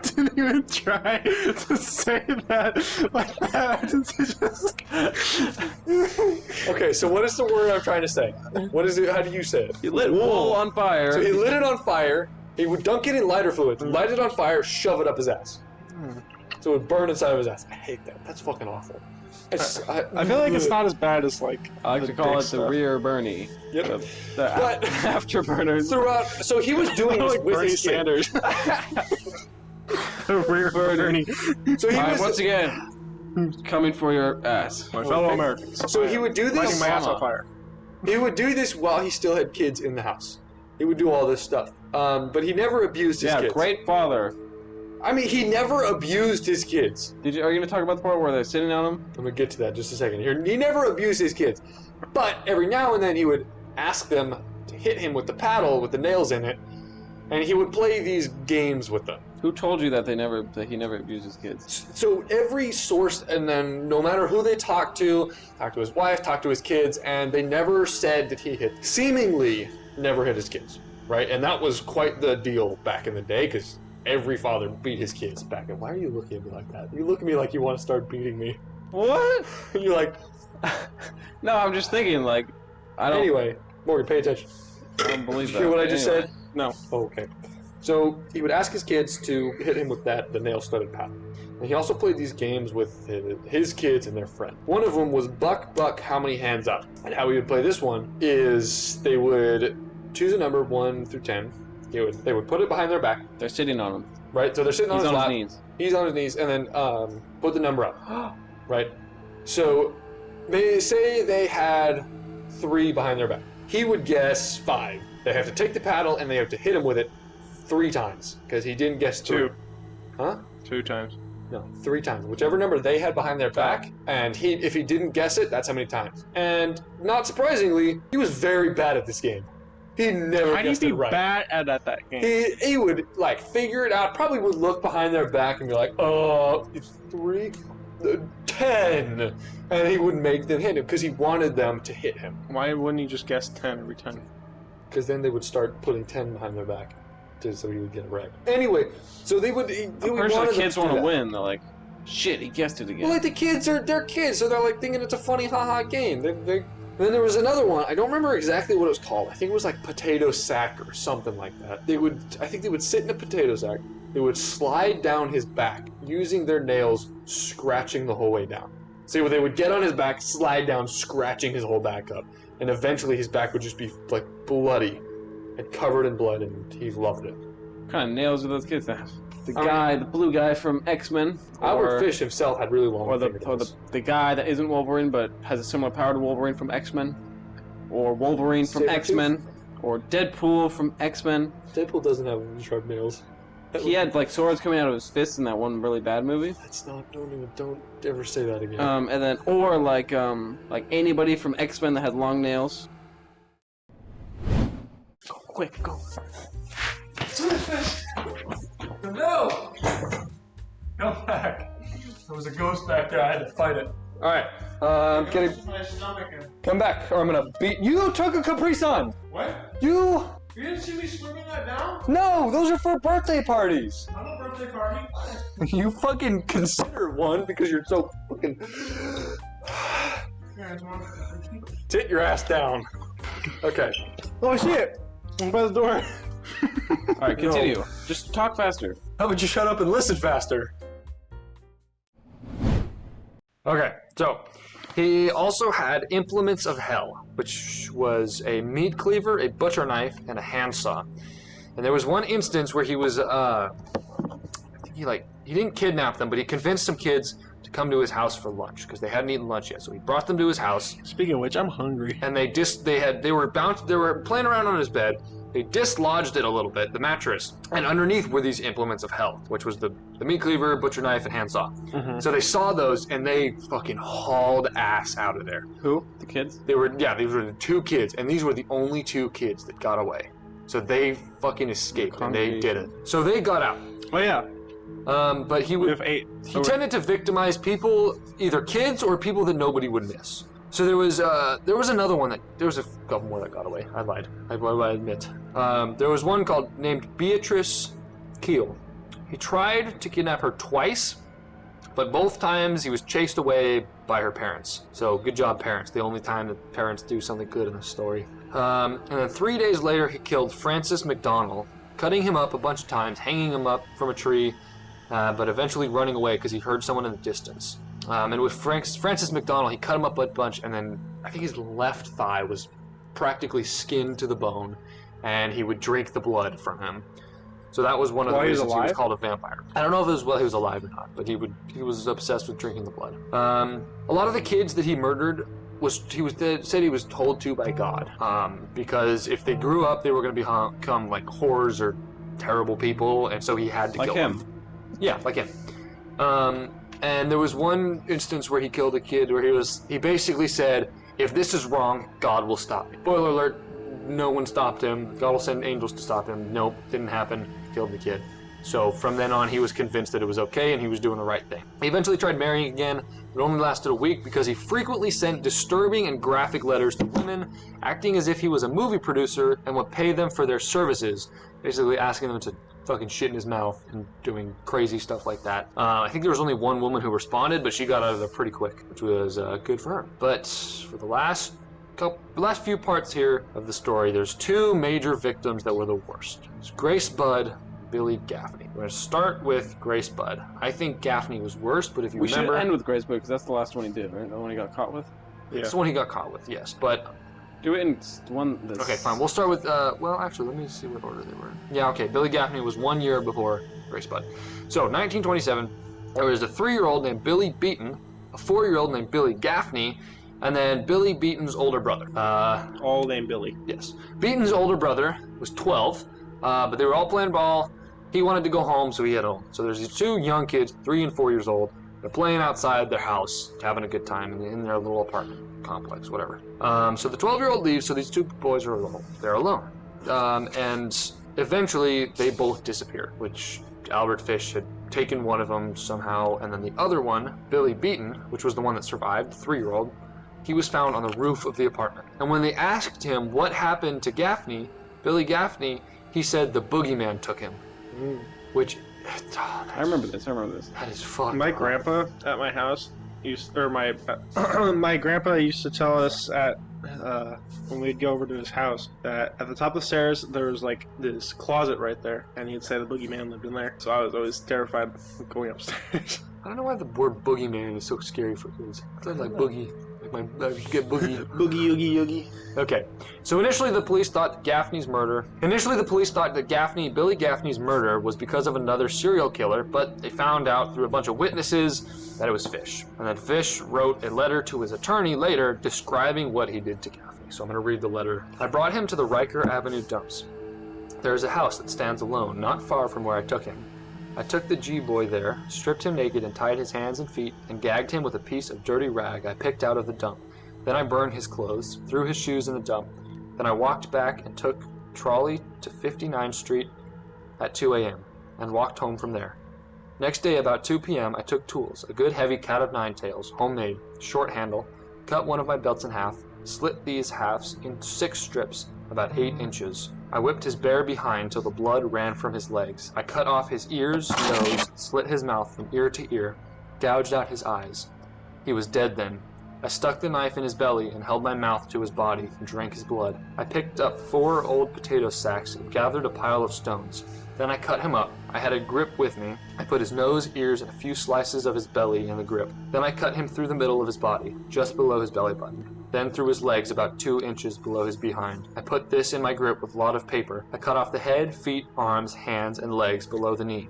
Didn't even try to say that like that. Okay, so what is the word I'm trying to say? What is it? How do you say it? He lit wool on fire. So he lit it on fire, he would dunk it in lighter fluid, light it on fire, shove it up his ass. So it would burn inside of his ass. I hate that. That's fucking awful. I feel like it's not as bad as like I like to call it the rear Bernie. Yep. The But afterburners. throughout, so he was doing this with Bernie his kid. Sanders. The rear Bernie. So he All right, was once again, coming for your ass. My fellow Americans. So he would do Lighting this. my ass on fire. He would do this while he still had kids in the house. He would do all this stuff, but he never abused his Yeah, kids. great father. I mean, he never abused his kids. Are you gonna talk about the part where they're sitting on him? I'm gonna get to that in just a second. He never abused his kids, but every now and then he would ask them to hit him with the paddle with the nails in it, and he would play these games with them. Who told you that he never abused his kids? So every source, and then no matter who they talked to his wife, talked to his kids, and they never said that he seemingly never hit his kids, right? And that was quite the deal back in the day, because every father beat his kids back then. Why are you looking at me like that? You look at me like you want to start beating me. What? And you're like, No, I'm just thinking, like, I don't. anyway, Morgan, pay attention. I don't believe Did that. you hear what I just Anyway. said? No. Oh, okay. So he would ask his kids to hit him with the nail-studded paddle. And he also played these games with his kids and their friend. One of them was Buck, how many hands up? And how he would play this one is they would choose a number 1 through 10. They would put it behind their back, They're sitting on him. right? So they're sitting on He's his on lap. his knees. He's on his knees, and then put the number up, right? So they say they had 3 behind their back. He would guess 5. They have to take the paddle and they have to hit him with it 3 times because he didn't guess 3. 2. Huh? 2 times. No, 3 times. Whichever number they had behind their back, and if he didn't guess it, that's how many times. And not surprisingly, he was very bad at this game. He never guessed it right. Bad at that game? He would like figure it out. Probably would look behind their back and be like, it's 3, 10, and he would make them hit him because he wanted them to hit him. Why wouldn't he just guess 10 every time? Because then they would start putting 10 behind their back, so he would get it right. Anyway, so they would. The kids want to win. They're like, shit, he guessed it again. Well, like the kids they're kids, so they're like thinking it's a funny haha game. And then there was another one. I don't remember exactly what it was called. I think it was like potato sack or something like that. I think they would sit in a potato sack. They would slide down his back using their nails, scratching the whole way down. So they would get on his back, slide down, scratching his whole back up, and eventually his back would just be like bloody and covered in blood, and he loved it. What kind of nails do those kids have? The blue guy from X-Men. Albert Fish himself had really long fingernails. Or the guy that isn't Wolverine but has a similar power to Wolverine from X-Men. Or Wolverine from X-Men. Or Deadpool from X-Men. Deadpool doesn't have sharp nails. He had like swords coming out of his fists in that one really bad movie. That's not. Don't ever say that again. And then like anybody from X-Men that had long nails. Go quick, go. No! Come back. There was a ghost back there. I had to fight it. All right. Come back, or I'm gonna beat you. Took a Capri Sun. What? You didn't see me swimming that down? No, those are for birthday parties. I'm a birthday party. You fucking consider one because you're so fucking. Sit your ass down. Okay. Oh shit! I'm by the door. Alright, continue. No. Just talk faster. How about you shut up and listen faster? Okay, so he also had implements of hell, which was a meat cleaver, a butcher knife, and a handsaw. And there was one instance where he was, I think he didn't kidnap them, but he convinced some kids to come to his house for lunch because they hadn't eaten lunch yet. So he brought them to his house. Speaking of which, I'm hungry. And they were playing around on his bed. They dislodged it a little bit, the mattress, and underneath were these implements of hell, which was the meat cleaver, butcher knife, and handsaw. Mm-hmm. So they saw those, and they fucking hauled ass out of there. Who? The kids? These were the 2 kids, and these were the only 2 kids that got away. So they fucking escaped, and they did it. So they got out. Oh yeah. But he tended to victimize people, either kids or people that nobody would miss. So there was another one there was a couple more that got away. I lied. I admit. There was one named Beatrice Keel. He tried to kidnap her twice, but both times he was chased away by her parents. So good job, parents. The only time that parents do something good in this story. And then 3 days later, he killed Francis McDonald, cutting him up a bunch of times, hanging him up from a tree, but eventually running away because he heard someone in the distance. And with Francis McDonald, he cut him up a bunch, and then I think his left thigh was practically skinned to the bone, and he would drink the blood from him. So that was one of the reasons he was called a vampire. I don't know if it was while he was alive or not, but he was obsessed with drinking the blood. A lot of the kids that he murdered said he was told to by God, because if they grew up, they were going to become like whores or terrible people, and so he had to kill them. Yeah, like him. And there was one instance where he killed a kid where he basically said, if this is wrong, God will stop me. Spoiler alert, no one stopped him. God will send angels to stop him. Nope, didn't happen. Killed the kid. So from then on, he was convinced that it was okay and he was doing the right thing. He eventually tried marrying again, but only lasted a week because he frequently sent disturbing and graphic letters to women, acting as if he was a movie producer and would pay them for their services, basically asking them to fucking shit in his mouth and doing crazy stuff like that. I think there was only one woman who responded, but she got out of there pretty quick, which was good for her. But for the last few parts here of the story, there's 2 major victims that were the worst. It's Grace Budd, Billy Gaffney. We're going to start with Grace Budd. I think Gaffney was worse, but if you remember... We should end with Grace Budd, because that's the last one he did, right? The one he got caught with? Yeah. It's the one he got caught with, yes, but... Do it in one... Okay, fine. We'll start with... well, actually, let me see what order they were. Yeah, okay. Billy Gaffney was 1 year before Grace Budd. So, 1927, there was a 3-year-old named Billy Beaton, a 4-year-old named Billy Gaffney, and then Billy Beaton's older brother. All named Billy. Yes. Beaton's older brother was 12. But they were all playing ball. He wanted to go home, so he headed home. So there's these 2 young kids, 3 and 4 years old. They're playing outside their house, having a good time in their little apartment complex, whatever. So the 12-year-old leaves, so these 2 boys are alone. They're alone. And eventually, they both disappear, which Albert Fish had taken one of them somehow, and then the other one, Billy Beaton, which was the one that survived, the 3-year-old, he was found on the roof of the apartment. And when they asked him what happened to Gaffney, Billy Gaffney, he said the boogeyman took him. Which, I remember this. That is fucked. My grandpa at my house my grandpa used to tell us when we'd go over to his house that at the top of the stairs there was like this closet right there, and he'd say the boogeyman lived in there. So I was always terrified of going upstairs. I don't know why the word boogeyman is so scary for kids. It sounds like boogie. Like get boogie. Boogie oogie oogie. Okay, so initially the police thought Billy Gaffney's murder was because of another serial killer, but they found out through a bunch of witnesses that it was Fish. And then Fish wrote a letter to his attorney later describing what he did to Gaffney. So I'm going to read the letter. I brought him to the Riker Avenue dumps. There is a house that stands alone, not far from where I took him. I took the G-boy there, stripped him naked and tied his hands and feet, and gagged him with a piece of dirty rag I picked out of the dump. Then I burned his clothes, threw his shoes in the dump. Then I walked back and took trolley to 59th Street at 2 a.m. and walked home from there. Next day about 2 p.m. I took tools, a good heavy cat of 9 tails, homemade, short handle, cut one of my belts in half, slit these halves in 6 strips, about 8 inches. I whipped his bare behind till the blood ran from his legs. I cut off his ears, nose, slit his mouth from ear to ear, gouged out his eyes. He was dead then. I stuck the knife in his belly and held my mouth to his body and drank his blood. I picked up 4 old potato sacks and gathered a pile of stones. Then I cut him up. I had a grip with me. I put his nose, ears, and a few slices of his belly in the grip. Then I cut him through the middle of his body, just below his belly button. Then through his legs about 2 inches below his behind. I put this in my grip with a lot of paper. I cut off the head, feet, arms, hands, and legs below the knee.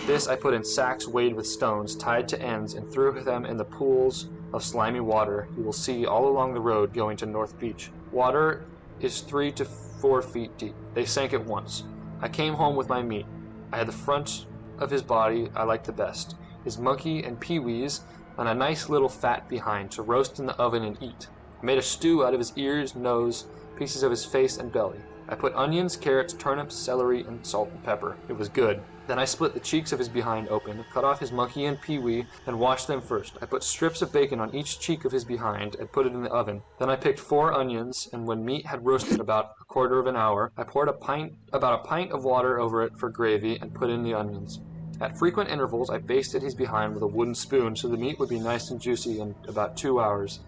This I put in sacks weighed with stones, tied to ends, and threw them in the pools of slimy water you will see all along the road going to North Beach. Water is 3 to 4 feet deep. They sank at once. I came home with my meat. I had the front of his body I liked the best, his monkey and peewees, and a nice little fat behind to roast in the oven and eat. I made a stew out of his ears, nose, pieces of his face and belly. I put onions, carrots, turnips, celery, and salt and pepper. It was good. Then I split the cheeks of his behind open, cut off his monkey and peewee, and washed them first. I put strips of bacon on each cheek of his behind and put it in the oven. Then I picked 4 onions, and when meat had roasted about a quarter of an hour, I poured about a pint of water over it for gravy and put in the onions. At frequent intervals, I basted his behind with a wooden spoon so the meat would be nice and juicy in about 2 hours.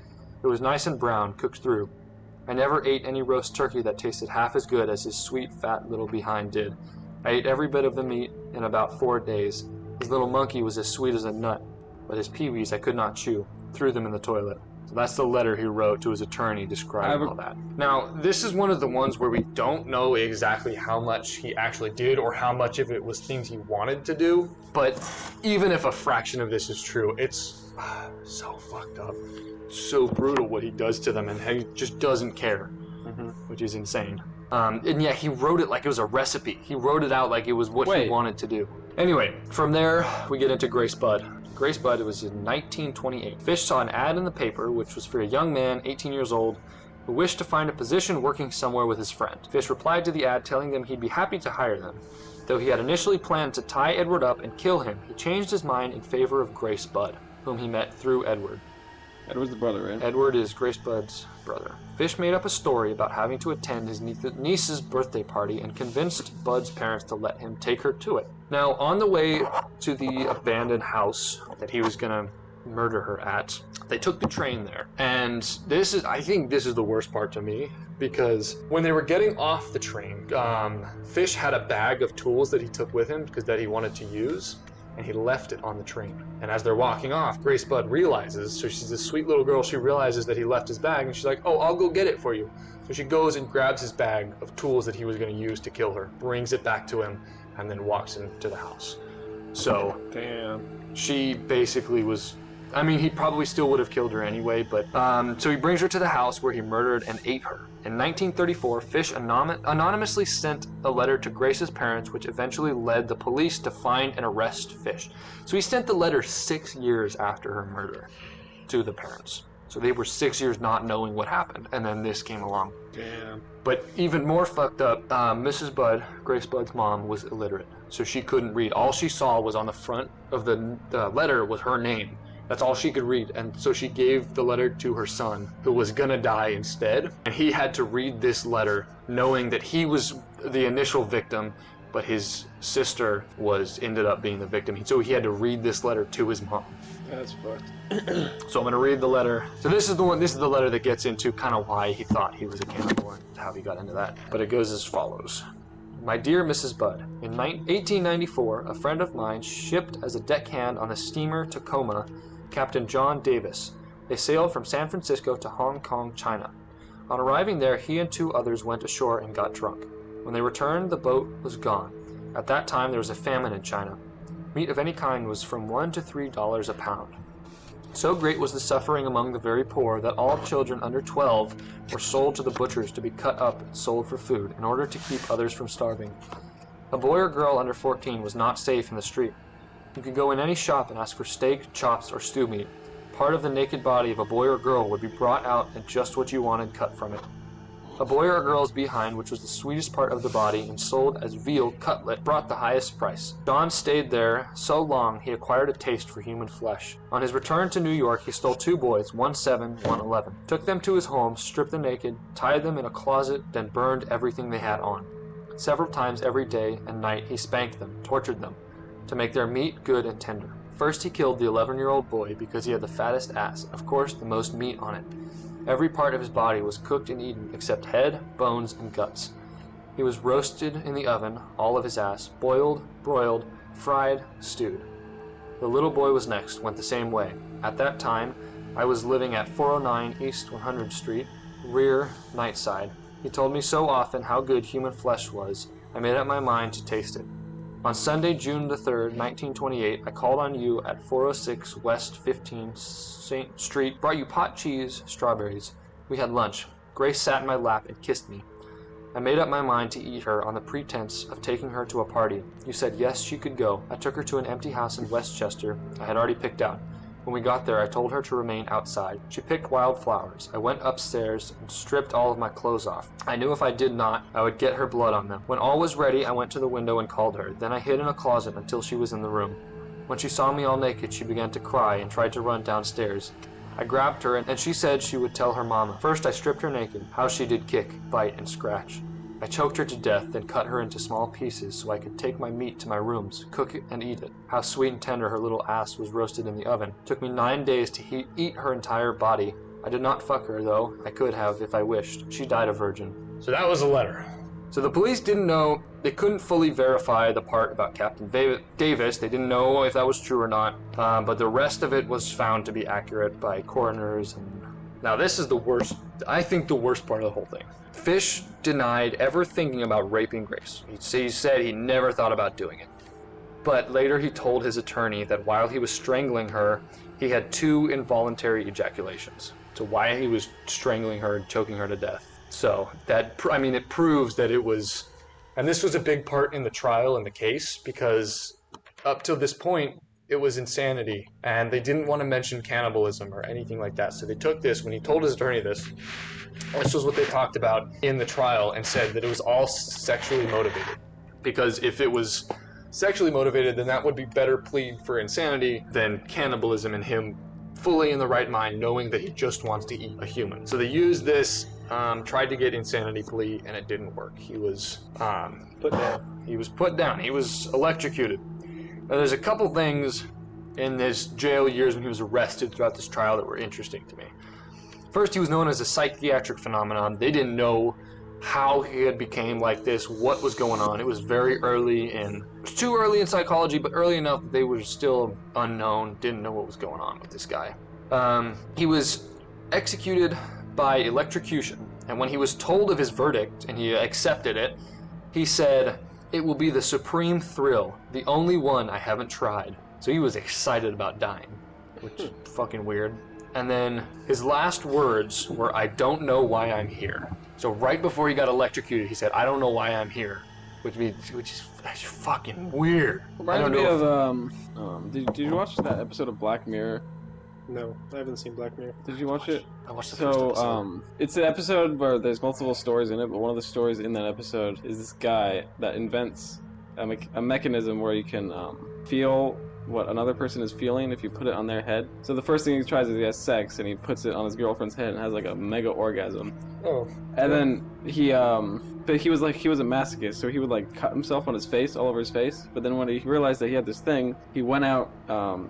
It was nice and brown, cooked through. I never ate any roast turkey that tasted half as good as his sweet, fat little behind did. I ate every bit of the meat in about 4 days. His little monkey was as sweet as a nut, but his peewees I could not chew. Threw them in the toilet. So that's the letter he wrote to his attorney describing all that. Now, this is one of the ones where we don't know exactly how much he actually did or how much of it was things he wanted to do. But even if a fraction of this is true, it's so fucked up. So brutal what he does to them, and he just doesn't care, which is insane. And yet he wrote it like it was a recipe. He wrote it out like it was what he wanted to do. Anyway, from there we get into Grace Budd. Grace Budd, it was in 1928. Fish saw an ad in the paper, which was for a young man, 18 years old, who wished to find a position working somewhere with his friend. Fish replied to the ad telling them he'd be happy to hire them. Though he had initially planned to tie Edward up and kill him, he changed his mind in favor of Grace Budd, whom he met through Edward. Edward's the brother, right? Edward is Grace Budd's brother. Fish made up a story about having to attend his niece's birthday party and convinced Budd's parents to let him take her to it. Now, on the way to the abandoned house that he was going to murder her at, they took the train there. And I think this is the worst part to me, because when they were getting off the train, Fish had a bag of tools that he took with him because that he wanted to use, and he left it on the train. And as they're walking off, Grace Budd realizes, so she's this sweet little girl, she realizes that he left his bag, and she's like, oh, I'll go get it for you. So she goes and grabs his bag of tools that he was going to use to kill her, brings it back to him, and then walks into the house. So, Damn. She basically was, I mean, he probably still would have killed her anyway, but, so he brings her to the house where he murdered and ate her. In 1934, Fish anonymously sent a letter to Grace's parents, which eventually led the police to find and arrest Fish. So he sent the letter 6 years after her murder to the parents. So they were 6 years not knowing what happened, and then this came along. Damn. But even more fucked up, Mrs. Budd, Grace Budd's mom, was illiterate, so she couldn't read. All she saw was on the front of the letter was her name. That's all she could read, and so she gave the letter to her son, who was gonna die instead, and he had to read this letter knowing that he was the initial victim, but his sister ended up being the victim. So he had to read this letter to his mom. That's fucked. So I'm gonna read the letter. So this is the letter that gets into kind of why he thought he was a cannibal and how he got into that. But it goes as follows. My dear Mrs. Budd, in 1894, a friend of mine shipped as a deckhand on the steamer Tacoma, Captain John Davis. They sailed from San Francisco to Hong Kong, China. On arriving there, he and 2 others went ashore and got drunk. When they returned, the boat was gone. At that time, there was a famine in China. Meat of any kind was from $1 to $3 a pound. So great was the suffering among the very poor that all children under 12 were sold to the butchers to be cut up and sold for food in order to keep others from starving. A boy or girl under 14 was not safe in the street. You could go in any shop and ask for steak, chops, or stew meat. Part of the naked body of a boy or girl would be brought out and just what you wanted cut from it. A boy or girl's behind, which was the sweetest part of the body and sold as veal cutlet, brought the highest price. John stayed there so long he acquired a taste for human flesh. On his return to New York, he stole 2 boys, one 7, one 11, took them to his home, stripped them naked, tied them in a closet, then burned everything they had on. Several times every day and night he spanked them, tortured them, to make their meat good and tender. First he killed the 11-year-old boy because he had the fattest ass, and of course the most meat on it. Every part of his body was cooked and eaten except head, bones, and guts. He was roasted in the oven, all of his ass, boiled, broiled, fried, stewed. The little boy was next, went the same way. At that time, I was living at 409 East 100th Street, rear, night side. He told me so often how good human flesh was, I made up my mind to taste it. On Sunday, June the 3rd, 1928, I called on you at 406 West 15th Street, brought you pot cheese, strawberries. We had lunch. Grace sat in my lap and kissed me. I made up my mind to eat her on the pretense of taking her to a party. You said yes, she could go. I took her to an empty house in Westchester I had already picked out. When we got there, I told her to remain outside. She picked wildflowers. I went upstairs and stripped all of my clothes off. I knew if I did not, I would get her blood on them. When all was ready, I went to the window and called her. Then I hid in a closet until she was in the room. When she saw me all naked, she began to cry and tried to run downstairs. I grabbed her and she said she would tell her mama. First, I stripped her naked. How she did kick, bite, and scratch. I choked her to death, then cut her into small pieces so I could take my meat to my rooms, cook it, and eat it. How sweet and tender her little ass was roasted in the oven. It took me 9 days to eat her entire body. I did not fuck her, though. I could have if I wished. She died a virgin. So that was a letter. So the police didn't know, they couldn't fully verify the part about Captain Davis. They didn't know if that was true or not, but the rest of it was found to be accurate by coroners. And now this is the worst, I think the worst part of the whole thing. Fish denied ever thinking about raping Grace. He said he never thought about doing it. But later he told his attorney that while he was strangling her, he had 2 involuntary ejaculations. So why he was strangling her and choking her to death. So that, I mean, it proves that it was, and this was a big part in the trial and the case, because up till this point, it was insanity, and they didn't want to mention cannibalism or anything like that. So they took this, when he told his attorney this was what they talked about in the trial, and said that it was all sexually motivated. Because if it was sexually motivated, then that would be better plead for insanity than cannibalism and him fully in the right mind, knowing that he just wants to eat a human. So they used this, tried to get insanity plea, and it didn't work. He was put down. He was put down. He was electrocuted. Now, there's a couple things in his jail years when he was arrested throughout this trial that were interesting to me. First, he was known as a psychiatric phenomenon. They didn't know how he had became like this, what was going on. It was very early in, it was too early in psychology, but early enough that they were still unknown, didn't know what was going on with this guy. He was executed by electrocution, and when he was told of his verdict and he accepted it, he said, "It will be the supreme thrill, the only one I haven't tried." So he was excited about dying, which is fucking weird. And then his last words were, "I don't know why I'm here." So right before he got electrocuted, he said, "I don't know why I'm here," which is that's fucking weird. Reminds me of did you watch that episode of Black Mirror? No, I haven't seen Black Mirror. Did you watch it? I watched the first episode. It's an episode where there's multiple stories in it, but one of the stories in that episode is this guy that invents a mechanism where you can feel what another person is feeling if you put it on their head. So the first thing he tries is he has sex and he puts it on his girlfriend's head and has like a mega orgasm. Oh. And then but he was a masochist, so he would like cut himself on his face, all over his face. But then when he realized that he had this thing, he went out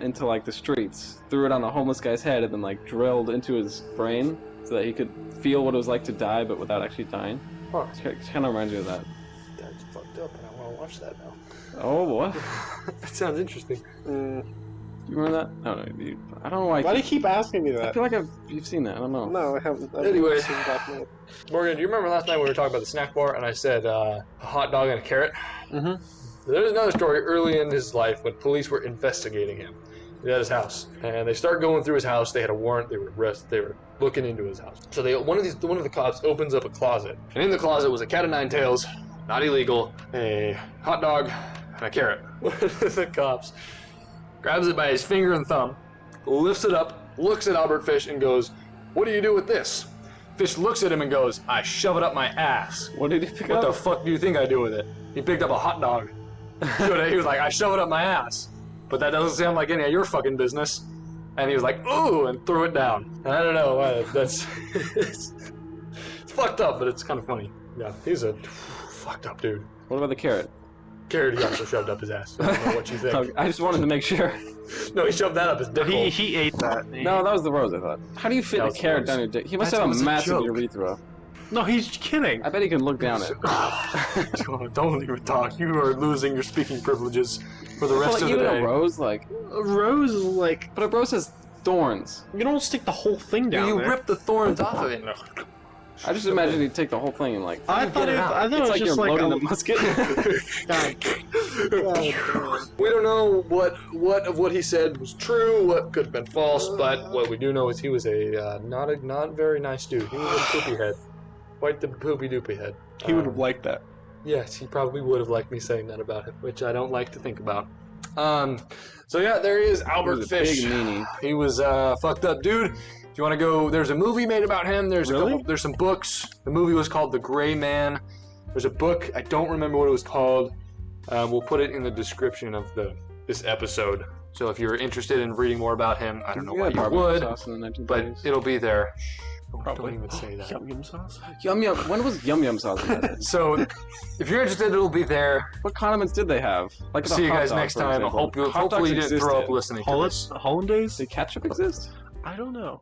into like the streets, threw it on a homeless guy's head, and then like drilled into his brain so that he could feel what it was like to die, but without actually dying. Huh. It kind of reminds me of that. That's fucked up, and I want to watch that now. Oh, what? That sounds interesting. You remember that? No, I don't know why. Why do you keep asking me I that? feel like you've seen that. I don't know. No, I haven't. I've Anyway. never seen Black Mirror. Morgan, do you remember last night when we were talking about the snack bar and I said a hot dog and a carrot? Mm-hmm. There's another story early in his life when police were investigating him at his house, and they start going through his house. They had a warrant. They were arrested. They were looking into his house. So one of the cops opens up a closet, and in the closet was a cat of nine tails, not illegal, a hot dog, and a carrot. One of the cops grabs it by his finger and thumb, lifts it up, looks at Albert Fish, and goes, "What do you do with this?" Fish looks at him and goes, "I shove it up my ass." What did he pick What up? the fuck do you think I do with it? He picked up a hot dog. He was like, "I shove it up my ass." But that doesn't sound like any of your fucking business. And he was like, "Ooh," and threw it down. And I don't know, that's... it's fucked up, but it's kind of funny. Yeah, he's a fucked up dude. What about the carrot? Carrot he also shoved up his ass. I don't know what you think. I just wanted to make sure. No, he shoved that up his dick. He ate that. No, that was the rose, I thought. How do you fit That a was the carrot rose. down your dick? He must That have was a a massive joke. urethra. No, he's kidding. I bet he can look down it. Don't even talk. You are losing your speaking privileges for the rest of the Even day. a rose, like... A rose is like... But a rose has thorns. You don't stick the whole thing down You there. rip the thorns off of it. I just imagine he'd take the whole thing and like... I thought it It's was like just you're like loading a... a musket. We don't know what of what he said was true, what could have been false, but what we do know is he was a not very nice dude. He was a poopy head, quite the poopy doopy head. He would have liked that. Yes, he probably would have liked me saying that about him, which I don't like to think about. So yeah, there he is, Albert He was a Fish. big meanie. He was a fucked up dude. If you want to go, there's a movie made about him. There's Really? there's some books. The movie was called The Gray Man. There's a book. I don't remember what it was called. We'll put it in the description of this episode. So if you're interested in reading more about him, I don't know why you would, but it'll be there. Probably. Don't even say that. Yum yum sauce. Yum Yum. When was Yum Yum sauce invented? So if you're interested, it'll be there. What condiments did they have? Like the See you hot guys dog, next for time. example. Hopefully Hot you dogs didn't throw up existed. listening to this. Hollandaise? Did ketchup exist? I don't know.